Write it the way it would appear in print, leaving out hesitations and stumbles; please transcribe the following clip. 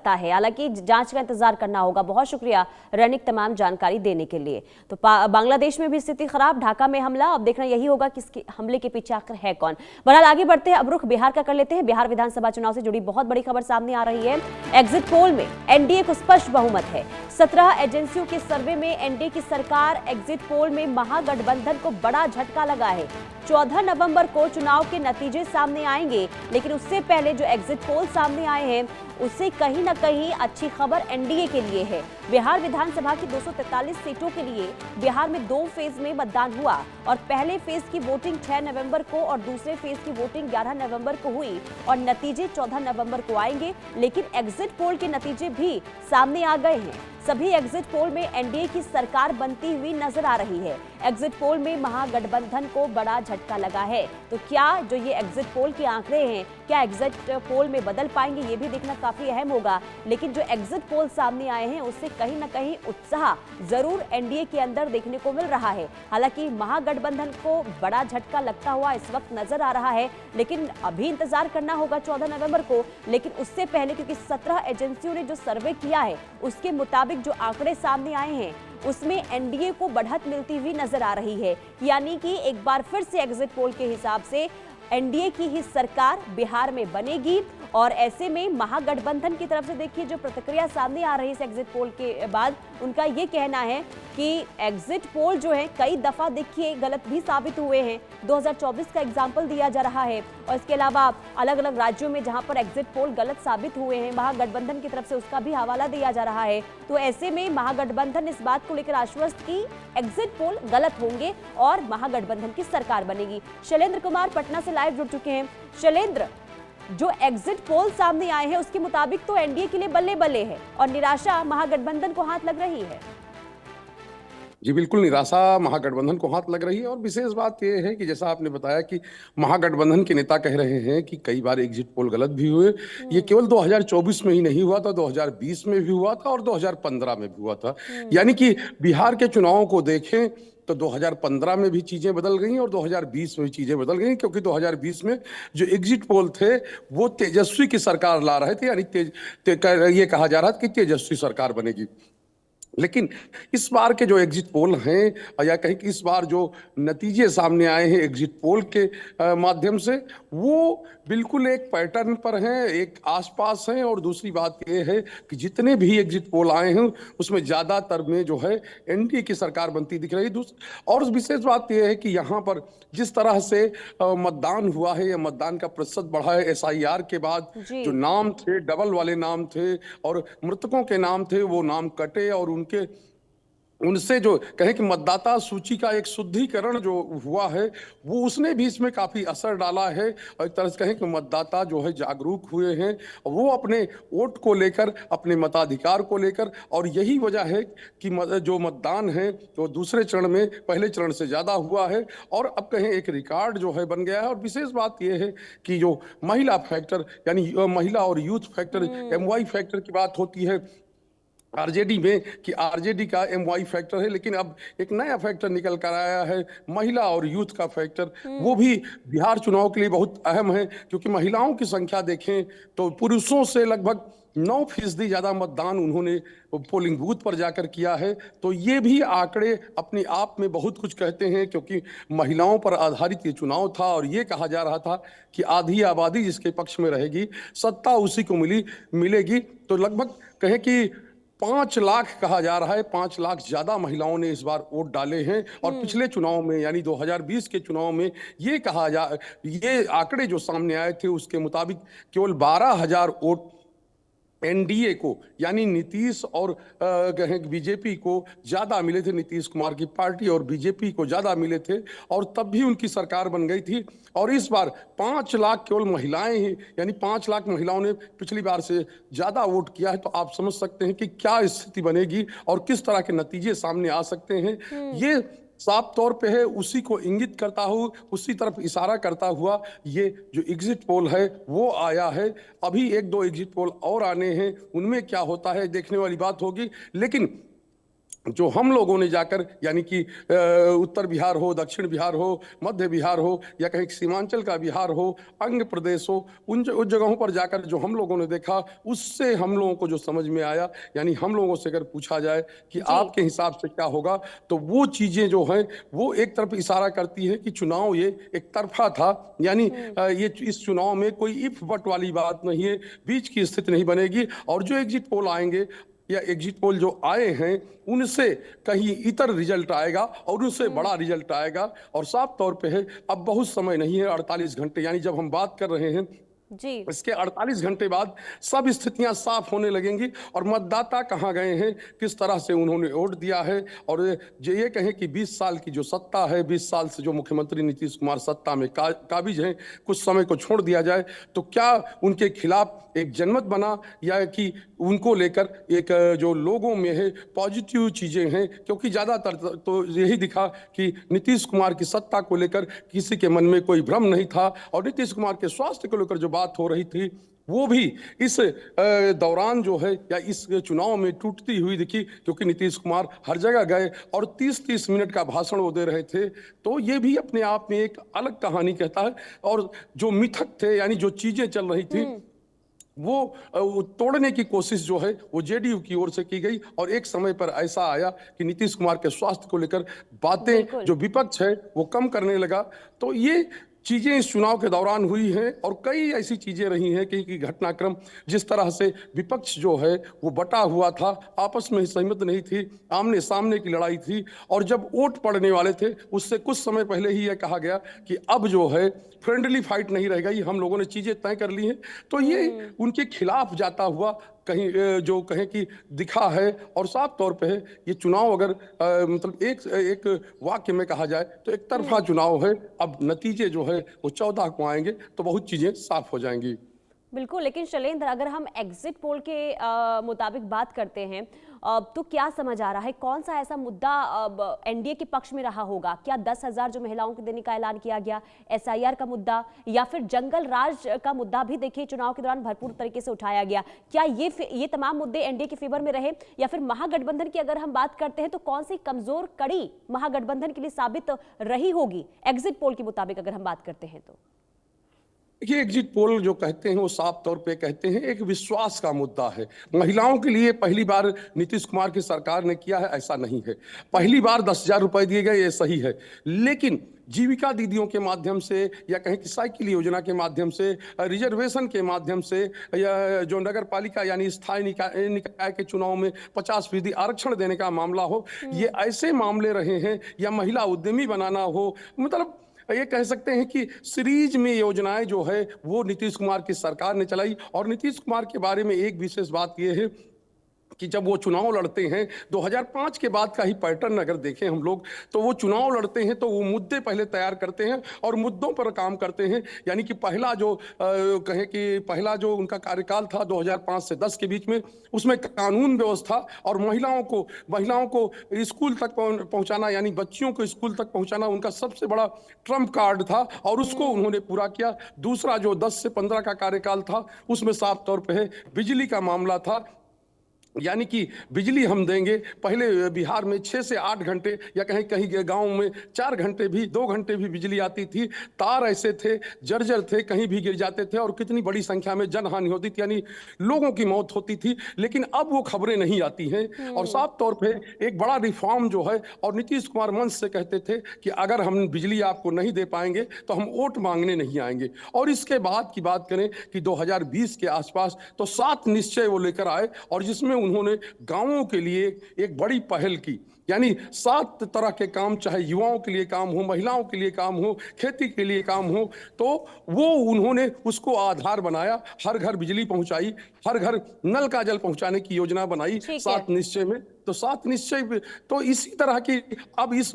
लगता है? हालांकि जांच का इंतजार करना होगा। बहुत शुक्रिया रनिक तमाम जानकारी देने के लिए। तो बांग्लादेश में भी स्थिति खराब, ढाका में हमला, अब देखना यही होगा कि इसके हमले के पीछे आखिर है कौन। बहरहाल आगे बढ़ते हैं, अब रुख बिहार का कर लेते हैं। बिहार विधानसभा चुनाव से जुड़ी बहुत बड़ी खबर सामने आ रही है। एग्जिट पोल में एनडीए को स्पष्ट बहुमत है। 17 एजेंसियों के सर्वे में एनडीए की सरकार, एग्जिट पोल में महागठबंधन को बड़ा झटका लगा है। 14 नवंबर को चुनाव के नतीजे सामने आएंगे, लेकिन उससे पहले जो एग्जिट पोल सामने आए हैं उससे कहीं ना कहीं अच्छी खबर एनडीए के लिए है। बिहार विधानसभा की 243 सीटों के लिए बिहार में 2 फेज में मतदान हुआ और पहले फेज की वोटिंग 6 नवंबर को और दूसरे फेज की वोटिंग 11 नवंबर को हुई और नतीजे 14 नवंबर को आएंगे। लेकिन एग्जिट पोल के नतीजे भी सामने आ गए हैं। सभी एग्जिट पोल में एनडीए की सरकार बनती हुई नजर आ रही है। एग्जिट पोल में महागठबंधन को बड़ा झटका लगा है। तो क्या जो ये एग्जिट पोल के आंकड़े हैं, क्या एग्जिट पोल में बदल पाएंगे, ये भी देखना काफी अहम होगा। लेकिन जो एग्जिट पोल सामने आए हैं उससे कहीं ना कहीं उत्साह जरूर एनडीए के अंदर देखने को मिल रहा है। हालांकि महागठबंधन को बड़ा झटका लगता हुआ इस वक्त नजर आ रहा है, लेकिन अभी इंतजार करना होगा 14 नवंबर को। लेकिन उससे पहले, क्योंकि 17 एजेंसियों ने जो सर्वे किया है उसके मुताबिक जो आंकड़े सामने आए हैं उसमें एनडीए को बढ़त मिलती हुई नजर आ रही है। यानी कि एक बार फिर से एग्जिट पोल के हिसाब से एनडीए की ही सरकार बिहार में बनेगी। और ऐसे में महागठबंधन की तरफ से देखिए जो प्रतिक्रिया सामने आ रही है इस एग्जिट पोल के बाद, उनका ये कहना है कि एग्जिट पोल जो है कई दफा देखिए गलत भी साबित हुए हैं। 2024 का एग्जाम्पल दिया जा रहा है और इसके अलावा अलग अलग राज्यों में जहां पर एग्जिट पोल गलत साबित हुए हैं महागठबंधन की तरफ से उसका भी हवाला दिया जा रहा है। तो ऐसे में महागठबंधन इस बात को लेकर आश्वस्त की एग्जिट पोल गलत होंगे और महागठबंधन की सरकार बनेगी। शैलेंद्र कुमार पटना से लाइव जुड़ चुके हैं। शैलेंद्र, जो एग्जिट पोल सामने आए हैं उसके मुताबिक तो एनडीए के लिए बल्ले बल्ले है और निराशा महागठबंधन को हाथ लग रही है। जी बिल्कुल, निराशा महागठबंधन को हाथ लग रही है। और विशेष बात यह है कि जैसा आपने बताया कि महागठबंधन के नेता कह रहे हैं कि कई बार एग्जिट पोल गलत भी हुए। ये केवल 2024 में ही नहीं हुआ था, 2020 में भी हुआ था और 2015 में भी हुआ था। यानी कि बिहार के चुनावों को देखें तो 2015 में भी चीजें बदल गई और 2020 में भी चीजें बदल गई, क्योंकि 2020 में जो एग्जिट पोल थे वो तेजस्वी की सरकार ला रहे थे। यानी ये कहा जा रहा था कि तेजस्वी सरकार बनेगी। लेकिन इस बार के जो एग्जिट पोल हैं या कहीं कि इस बार जो नतीजे सामने आए हैं एग्जिट पोल के माध्यम से, वो बिल्कुल एक पैटर्न पर हैं, एक आसपास हैं। और दूसरी बात ये है कि जितने भी एग्जिट पोल आए हैं उसमें ज़्यादातर में जो है एनडीए की सरकार बनती दिख रही। और विशेष बात यह है कि यहाँ पर जिस तरह से मतदान हुआ है या मतदान का प्रतिशत बढ़ा है एसआईआर के बाद, जो नाम थे डबल वाले नाम थे और मृतकों के नाम थे वो नाम कटे और उनसे जो कहें कि मतदाता सूची का एक शुद्धिकरण जो हुआ है वो उसने भी इसमें काफी असर डाला है। और एक तरह से कहें कि मतदाता जो है जागरूक हुए हैं वो अपने वोट को लेकर, अपने मताधिकार को लेकर। और यही वजह है कि जो मतदान है तो दूसरे चरण में पहले चरण से ज्यादा हुआ है और अब कहें एक रिकॉर्ड जो है बन गया है। और विशेष बात यह है कि जो महिला फैक्टर यानी महिला और यूथ फैक्टर MY फैक्टर की बात होती है आरजेडी में कि आरजेडी का MY फैक्टर है, लेकिन अब एक नया फैक्टर निकल कर आया है महिला और यूथ का फैक्टर। वो भी बिहार चुनाव के लिए बहुत अहम है, क्योंकि महिलाओं की संख्या देखें तो पुरुषों से लगभग 9% ज्यादा मतदान उन्होंने पोलिंग बूथ पर जाकर किया है। तो ये भी आंकड़े अपने आप में बहुत कुछ कहते हैं, क्योंकि महिलाओं पर आधारित ये चुनाव था और ये कहा जा रहा था कि आधी आबादी जिसके पक्ष में रहेगी सत्ता उसी को मिलेगी। तो लगभग कहें कि 5 लाख कहा जा रहा है, 5 लाख ज्यादा महिलाओं ने इस बार वोट डाले हैं। और पिछले चुनाव में यानी 2020 के चुनाव में ये आंकड़े जो सामने आए थे उसके मुताबिक केवल 12,000 वोट एनडीए को यानी नीतीश और बीजेपी को ज्यादा मिले थे, नीतीश कुमार की पार्टी और बीजेपी को ज्यादा मिले थे और तब भी उनकी सरकार बन गई थी। और इस बार 5 लाख केवल महिलाएं ही, यानी 5 लाख महिलाओं ने पिछली बार से ज्यादा वोट किया है। तो आप समझ सकते हैं कि क्या स्थिति बनेगी और किस तरह के नतीजे सामने आ सकते हैं। ये साफ तौर पे है, उसी को इंगित करता हूँ, उसी तरफ इशारा करता हुआ ये जो एग्जिट पोल है वो आया है। अभी 1-2 एग्जिट पोल और आने हैं, उनमें क्या होता है देखने वाली बात होगी। लेकिन जो हम लोगों ने जाकर, यानी कि उत्तर बिहार हो, दक्षिण बिहार हो, मध्य बिहार हो, या कहीं सीमांचल का बिहार हो, अंग प्रदेश हो, उन जगहों पर जाकर जो हम लोगों ने देखा, उससे हम लोगों को जो समझ में आया, यानी हम लोगों से अगर पूछा जाए कि जी। आपके हिसाब से क्या होगा, तो वो चीजें जो हैं वो एक तरफ इशारा करती है कि चुनाव ये एक तरफा था। यानी ये इस चुनाव में कोई इफ बट वाली बात नहीं है, बीच की स्थिति नहीं बनेगी। और जो एग्जिट पोल आएंगे या एग्जिट पोल जो आए हैं, उनसे कहीं इतर रिजल्ट आएगा और उससे बड़ा रिजल्ट आएगा। और साफ तौर पे है, अब बहुत समय नहीं है, 48 घंटे, यानी जब हम बात कर रहे हैं जी। इसके 48 घंटे बाद सब स्थितियां साफ होने लगेंगी और मतदाता कहां गए हैं, किस तरह से उन्होंने वोट दिया है। और ये कहें कि 20 साल की जो सत्ता है, 20 साल से जो मुख्यमंत्री नीतीश कुमार सत्ता में काबिज हैं, कुछ समय को छोड़ दिया जाए तो क्या उनके खिलाफ एक जनमत बना, या कि उनको लेकर एक जो लोगों में है पॉजिटिव चीजें हैं। क्योंकि ज्यादातर तो यही दिखा कि नीतीश कुमार की सत्ता को लेकर किसी के मन में कोई भ्रम नहीं था, और नीतीश कुमार के स्वास्थ्य को लेकर जो बात हो रही थी वो भी इस दौरान जो है या इस चुनाव में टूटती हुई दिखी। क्योंकि नीतीश कुमार हर जगह गए और 30-30 मिनट का भाषण वो दे रहे थे, तो ये भी अपने आप में एक अलग कहानी कहता है। और जो मिथक थे, यानी जो चीजें चल रही थी, वो तोड़ने की कोशिश जो है वो जेडीयू की ओर से की गई। और एक समय पर ऐसा आया कि नीतीश कुमार के स्वास्थ्य को लेकर बातें जो विपक्ष है वो कम करने लगा। तो ये चीजें इस चुनाव के दौरान हुई हैं, और कई ऐसी चीजें रही हैं कि घटनाक्रम जिस तरह से विपक्ष जो है वो बटा हुआ था, आपस में सहमत नहीं थी, आमने सामने की लड़ाई थी। और जब वोट पड़ने वाले थे उससे कुछ समय पहले ही यह कहा गया कि अब जो है फ्रेंडली फाइट नहीं रहेगा, ये हम लोगों ने चीजें तय कर ली हैं। तो ये उनके खिलाफ जाता हुआ कहीं जो कहें कि दिखा है। और साफ तौर पे है, ये चुनाव अगर मतलब एक वाक्य में कहा जाए तो एक तरफा चुनाव है। अब नतीजे जो है वो 14 को आएंगे तो बहुत चीजें साफ हो जाएंगी। बिल्कुल, लेकिन शैलेंद्र, अगर हम एग्जिट पोल के मुताबिक बात करते हैं तो क्या समझ आ रहा है, कौन सा ऐसा मुद्दा एनडीए के पक्ष में रहा होगा? क्या 10,000 जो महिलाओं को देने का ऐलान किया गया, एसआईआर का मुद्दा, या फिर जंगल राज का मुद्दा भी देखिए चुनाव के दौरान भरपूर तरीके से उठाया गया? क्या ये तमाम मुद्दे एनडीए के फेवर में रहे, या फिर महागठबंधन की अगर हम बात करते हैं तो कौन सी कमजोर कड़ी महागठबंधन के लिए साबित रही होगी एग्जिट पोल के मुताबिक अगर हम बात करते हैं तो? ये एग्जिट पोल जो कहते हैं वो साफ तौर पे कहते हैं एक विश्वास का मुद्दा है। महिलाओं के लिए पहली बार नीतीश कुमार की सरकार ने किया है, ऐसा नहीं है। पहली बार 10,000 रुपए दिए गए, ये सही है। लेकिन जीविका दीदियों के माध्यम से, या कहें कि साइकिल योजना के माध्यम से, रिजर्वेशन के माध्यम से, या जो नगर पालिका यानी स्थायी निकाय के चुनाव में 50% आरक्षण देने का मामला हो, ये ऐसे मामले रहे हैं, या महिला उद्यमी बनाना हो, मतलब ये कह सकते हैं कि सीरीज में योजनाएं जो है वो नीतीश कुमार की सरकार ने चलाई। और नीतीश कुमार के बारे में एक विशेष बात यह है कि जब वो चुनाव लड़ते हैं, 2005 के बाद का ही पैटर्न अगर देखें हम लोग, तो वो चुनाव लड़ते हैं तो वो मुद्दे पहले तैयार करते हैं और मुद्दों पर काम करते हैं। यानी कि पहला जो उनका कार्यकाल था 2005 से 10 के बीच में, उसमें कानून व्यवस्था और महिलाओं को स्कूल तक पहुंचाना, यानी बच्चियों को स्कूल तक पहुंचाना उनका सबसे बड़ा ट्रम्प कार्ड था, और उसको उन्होंने पूरा किया। दूसरा जो 10 से 15 का कार्यकाल था, उसमें साफ तौर पर है बिजली का मामला था। यानी कि बिजली हम देंगे, पहले बिहार में 6 से 8 घंटे, या कहीं गांव में 4 घंटे भी, 2 घंटे भी बिजली आती थी। तार ऐसे थे, जर्जर थे, कहीं भी गिर जाते थे, और कितनी बड़ी संख्या में जनहानि होती थी, यानी लोगों की मौत होती थी। लेकिन अब वो खबरें नहीं आती हैं। और साफ तौर पे एक बड़ा रिफॉर्म जो है, और नीतीश कुमार मंच से कहते थे कि अगर हम बिजली आपको नहीं दे पाएंगे तो हम वोट मांगने नहीं आएंगे। और इसके बाद की बात करें कि 2020 के आसपास तो 7 निश्चय वो लेकर आए, और जिसमें उन्होंने गांवों के लिए एक बड़ी पहल की। यानी 7 तरह के काम, चाहे युवाओं के लिए काम हो, महिलाओं के लिए काम हो, खेती के लिए काम हो, तो वो उन्होंने उसको आधार बनाया। हर घर बिजली पहुंचाई, हर घर नल का जल पहुंचाने की योजना बनाई 7 निश्चय में। तो 7 निश्चय तो इसी तरह की अब इस